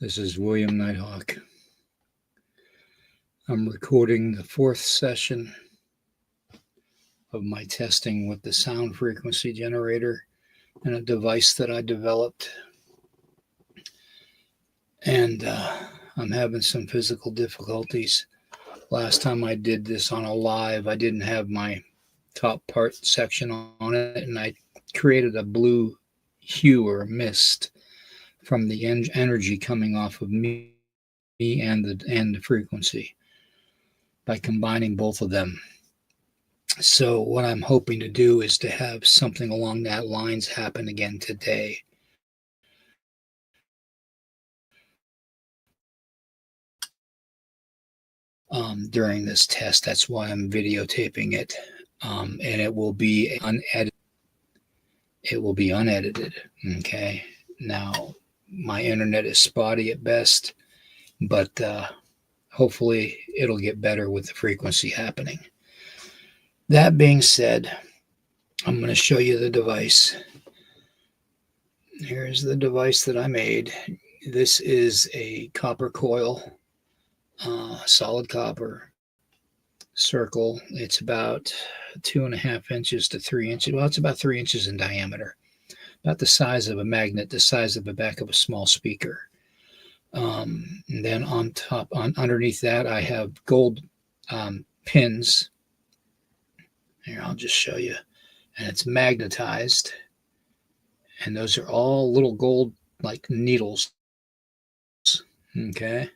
This is William Nighthawk. I'm recording the fourth session of my testing with the sound frequency generator and a device that I developed. And I'm having some physical difficulties. Last time I did this on a live, I didn't have my top part section on it, and I created a blue hue or mist from the energy coming off of me and the frequency by combining both of them. So what I'm hoping to do is to have something along that lines happen again today. During this test, that's why I'm videotaping it, and it will be unedited. It will be unedited. Okay. Now, my internet is spotty at best, but hopefully it'll get better with the frequency happening. That being said, I'm going to show you the device. Here's the device that I made. This is a copper coil, solid copper circle. It's about 2.5 inches to 3 inches. Well, it's about 3 inches in diameter, about the size of a magnet, the size of the back of a small speaker. And then on top, underneath that, I have gold pins. Here, I'll just show you. And it's magnetized. And those are all little gold like needles. Okay.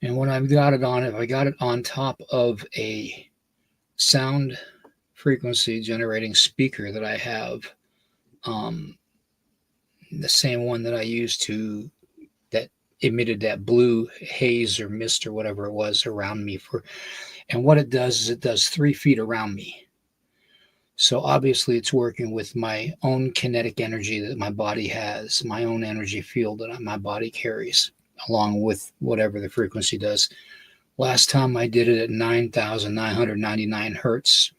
And when I've got it on, if I got it on top of a sound frequency generating speaker that I have, the same one that I used that emitted that blue haze or mist or whatever it was around me and what it does is it does 3 feet around me. So obviously it's working with my own kinetic energy that my body has, my own energy field that my body carries, along with whatever the frequency does. Last time I did it at 9,999 hertz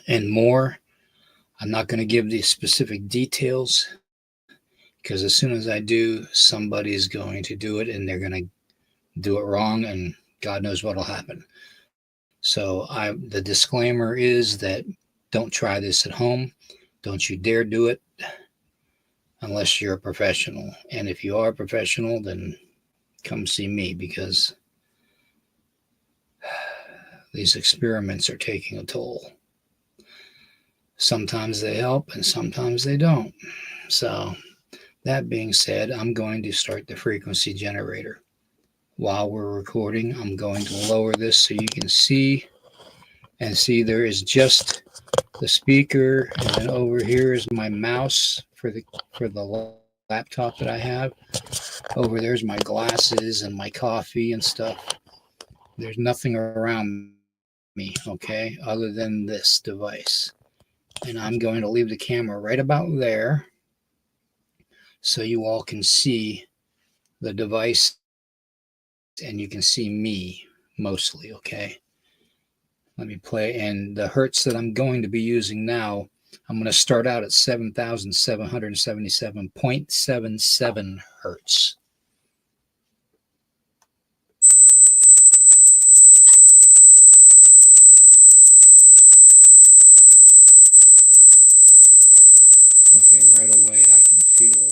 and more. I'm not going to give the specific details because as soon as I do, somebody's going to do it and they're going to do it wrong and God knows what will happen. So the disclaimer is that don't try this at home. Don't you dare do it unless you're a professional. And if you are a professional, then come see me because these experiments are taking a toll. Sometimes they help and sometimes they don't. So that being said, I'm going to start the frequency generator. While we're recording, I'm going to lower this so you can see. And see, there is just the speaker, and then over here is my mouse for the laptop that I have. Over there's my glasses and my coffee and stuff. There's nothing around me, okay, other than this device. And I'm going to leave the camera right about there so you all can see the device and you can see me mostly, okay? Let me play, and the hertz that I'm going to be using now, I'm going to start out at 7,777.77 hertz. Okay, right away I can feel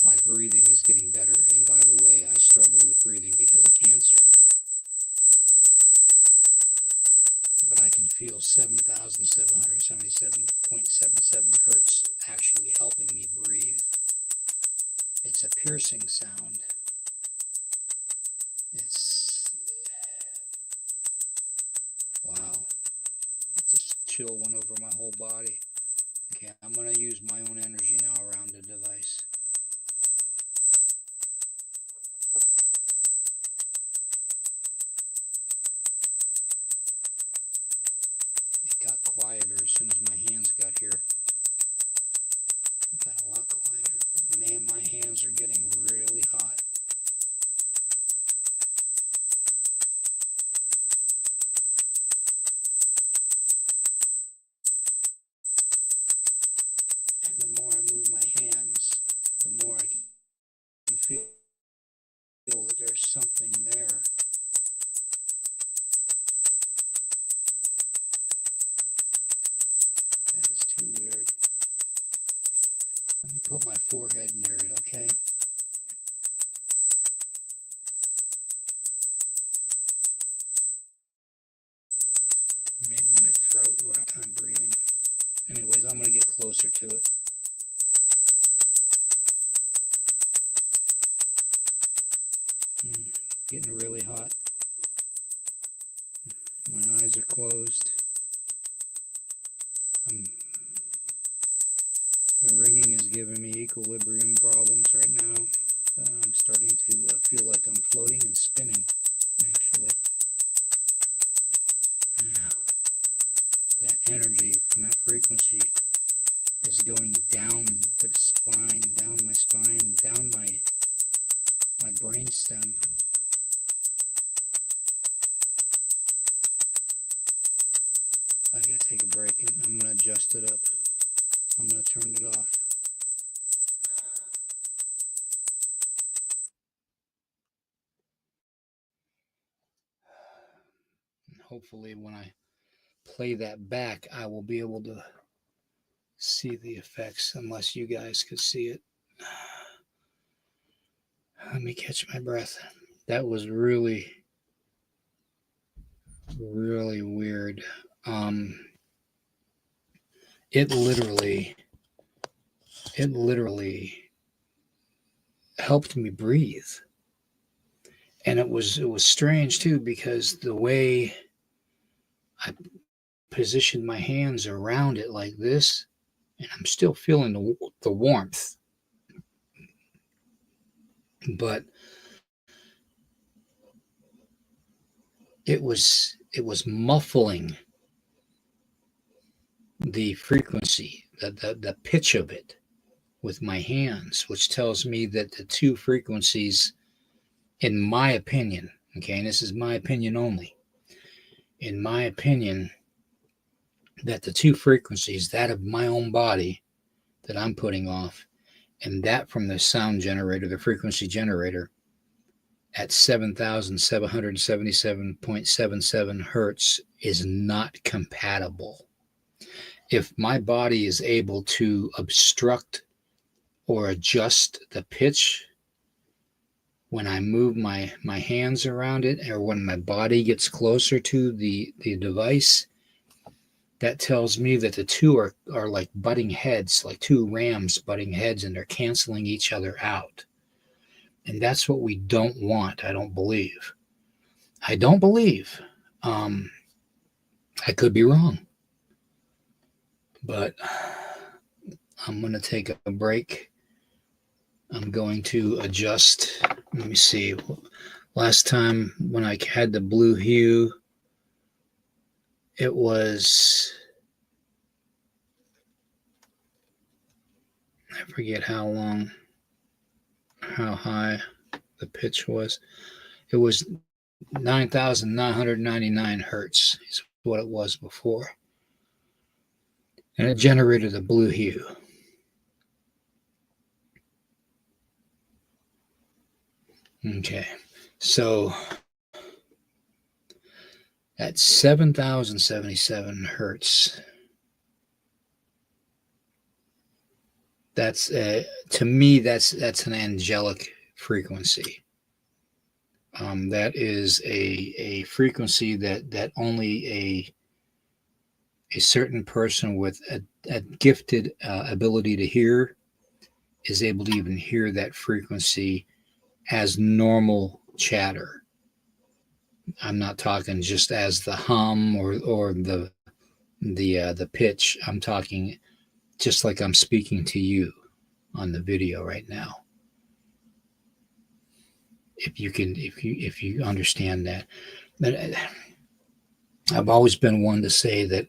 my breathing is getting better. And by the way, I struggle with breathing because of cancer. But I can feel 7,777.77 hertz actually helping me breathe. It's a piercing sound. Wow. Just chill went over my whole body. Okay, I'm going to use my own energy now around the device. It got quieter as soon as my hands got here. It got a lot quieter. Man, my hands are getting really hot. And the more I move my hands, forehead near it, okay? Maybe my throat where I'm breathing. Anyways, I'm going to get closer to it. Getting really hot. My eyes are closed. The ringing is giving me equilibrium problems right now. I'm starting to feel like I'm floating and spinning, actually. Now, that energy from that frequency is going down the spine, down my spine, down my brain stem. I gotta take a break and I'm gonna adjust it up. I'm gonna turn it off. And hopefully when I play that back, I will be able to see the effects, unless you guys could see it. Let me catch my breath. That was really, really weird. It literally helped me breathe. And it was strange too, because the way I positioned my hands around it like this, and I'm still feeling the warmth, but it was muffling the frequency, the pitch of it with my hands, which tells me that the two frequencies, in my opinion, okay, and this is my opinion only, in my opinion, that the two frequencies, that of my own body that I'm putting off, and that from the sound generator, the frequency generator, at 7,777.77 hertz is not compatible. If my body is able to obstruct or adjust the pitch when I move my hands around it, or when my body gets closer to the device, that tells me that the two are like butting heads, like two rams butting heads, and they're canceling each other out. And that's what we don't want, I don't believe. I could be wrong. But I'm going to take a break. I'm going to adjust. Let me see. Last time when I had the blue hue, it was, I forget how high the pitch was. It was 9,999 hertz is what it was before. And it generated a blue hue. Okay, so at 7,077 hertz, that's to me that's an angelic frequency. That is a frequency that only a certain person with a gifted ability to hear is able to even hear that frequency as normal chatter. I'm not talking just as the hum or the pitch. I'm talking just like I'm speaking to you on the video right now. If you understand that. But I've always been one to say that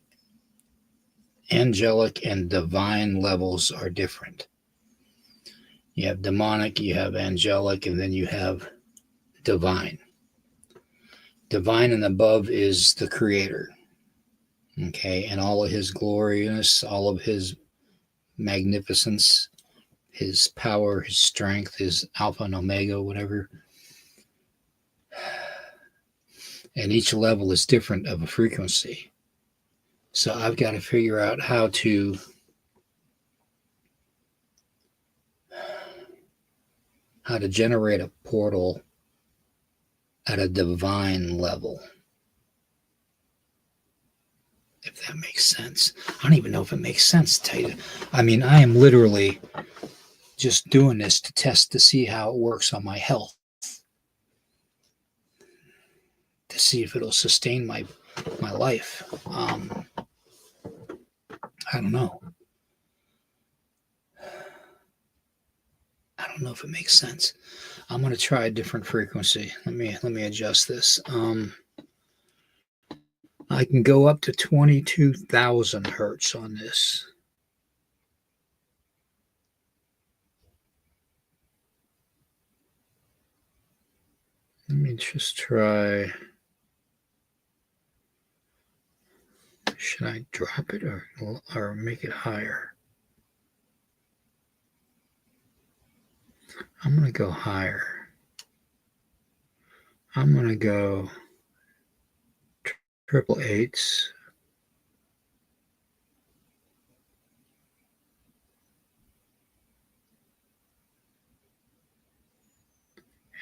angelic and divine levels are different. You have demonic, you have angelic, and then you have divine. Divine and above is the creator. Okay, and all of his gloriousness, all of his magnificence, his power, his strength, his alpha and omega, whatever. And each level is different of a frequency. So I've got to figure out how to how to generate a portal at a divine level. If that makes sense. I don't even know if it makes sense to tell you. I mean, I am literally just doing this to test to see how it works on my health, to see if it'll sustain my life. I don't know. I don't know if it makes sense. I'm going to try a different frequency. Let me adjust this. I can go up to 22,000 hertz on this. Let me just try. Should I drop it or make it higher? I'm going to go higher. I'm going to go triple eights.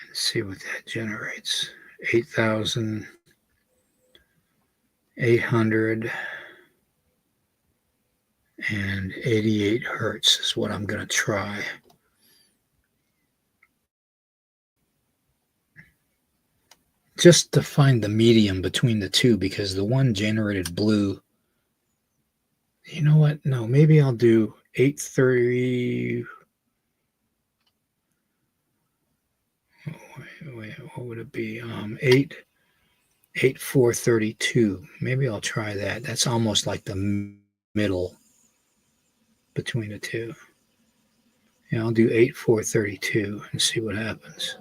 And see what that generates. 8,888 hertz is what I'm going to try. Just to find the medium between the two, because the one generated blue. You know what? No, maybe I'll do 830. Wait, what would it be? 8432. Maybe I'll try that. That's almost like the middle between the two. Yeah, I'll do 8432 and see what happens.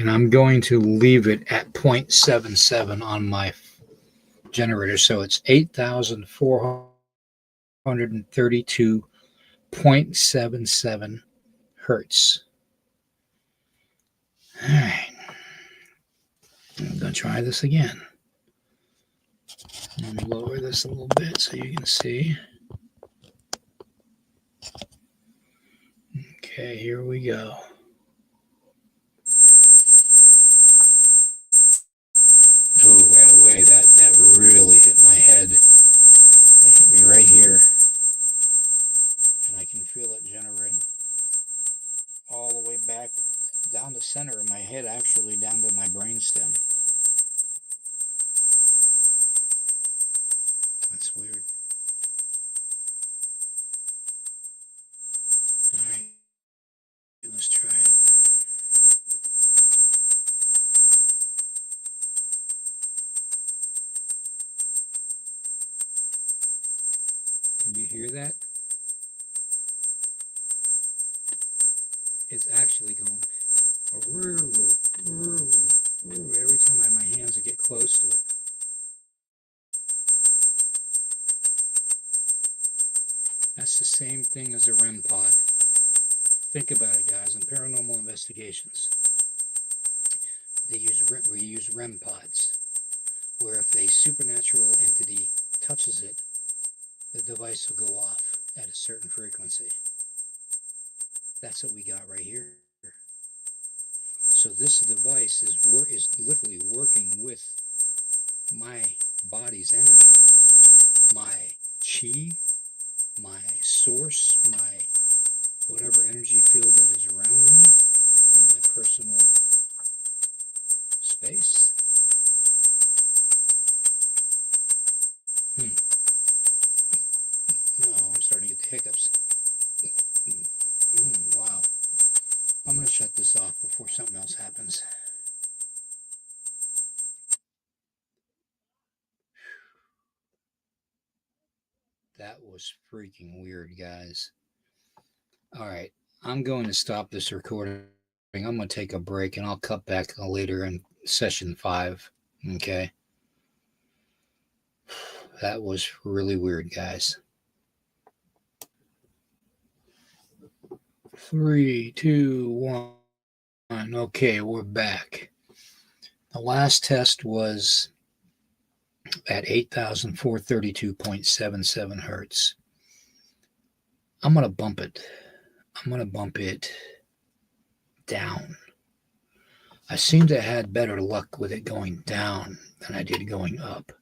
And I'm going to leave it at 0.77 on my generator. So it's 8,432.77 hertz. All right. I'm going to try this again. Let me lower this a little bit so you can see. Okay, here we go. Oh, right away, that really hit my head. It hit me right here. And I can feel it generating all the way back down the center of my head, actually down to my brainstem. That's weird. All right, let's try it. Can you hear that? It's actually going every time my hands get close to it. That's the same thing as a REM pod. Think about it, guys. In paranormal investigations, we use REM pods, where if a supernatural entity touches it, the device will go off at a certain frequency. That's what we got right here. So this device is literally working with my body's energy, my chi, my source, my whatever energy field that is around me in my personal space. No, I'm starting to get the hiccups. Wow. I'm going to shut this off before something else happens. That was freaking weird, guys. All right, I'm going to stop this recording. I'm going to take a break and I'll cut back later in session 5. Okay. That was really weird, guys. 3, 2, 1. Okay, we're back. The last test was at 8,432.77 hertz. I'm going to bump it. I'm going to bump it down. I seem to have had better luck with it going down than I did going up.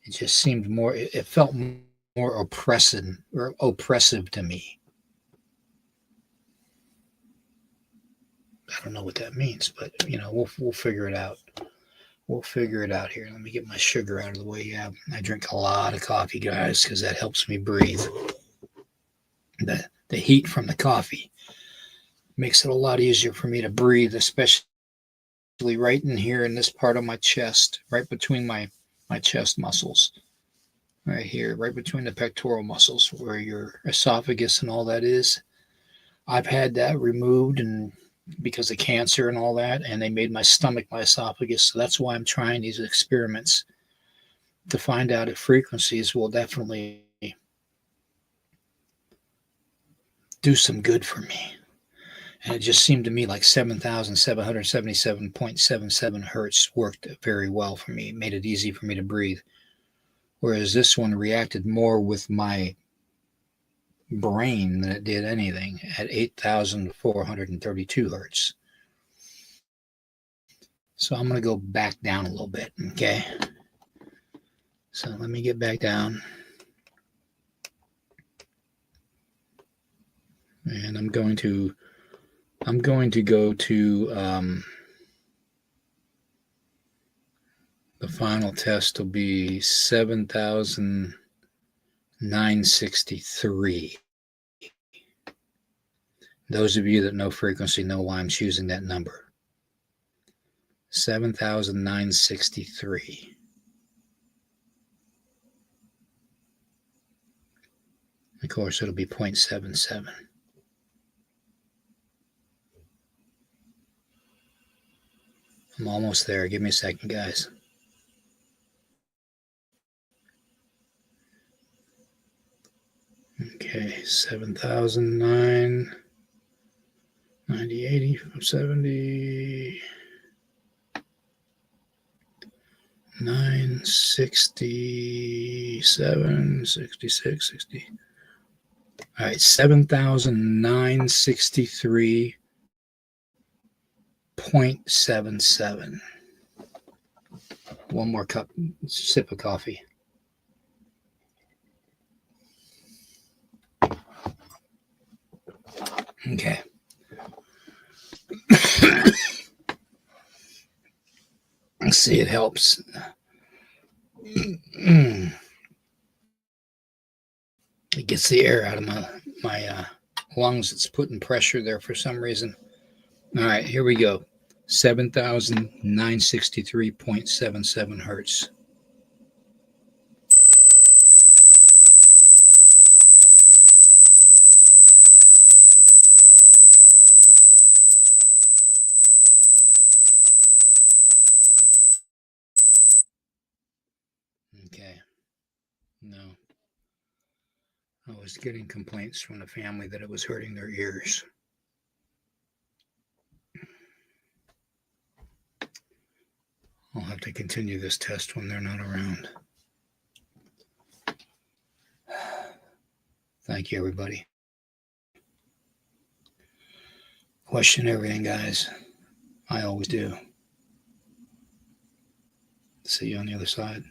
It just seemed more, it felt more oppressive to me. I don't know what that means, but we'll figure it out. We'll figure it out here. Let me get my sugar out of the way. Yeah, I drink a lot of coffee, guys, because that helps me breathe. The heat from the coffee makes it a lot easier for me to breathe, especially right in here in this part of my chest, right between my chest muscles. Right here, right between the pectoral muscles where your esophagus and all that is. I've had that removed and because of cancer and all that, and they made my stomach my esophagus. So that's why I'm trying these experiments to find out if frequencies will definitely do some good for me. And it just seemed to me like 7,777.77 hertz worked very well for me. It made it easy for me to breathe. Whereas this one reacted more with my brain than it did anything at 8,432 hertz. So I'm going to go back down a little bit, okay? So let me get back down. And I'm going to go to the final test will be 7,963. Those of you that know frequency know why I'm choosing that number. 7,963. Of course, it'll be 0.77. I'm almost there. Give me a second, guys. Okay, 7,009, 90, 80, 70, 967, 66, 60. All right, 7,963.77. One more sip of coffee. Okay. Let's see, it helps. It gets the air out of my lungs. It's putting pressure there for some reason. All right, here we go. 7,963.77 hertz. Okay. No. I was getting complaints from the family that it was hurting their ears. I'll have to continue this test when they're not around. Thank you, everybody. Question everything, guys. I always do. See you on the other side.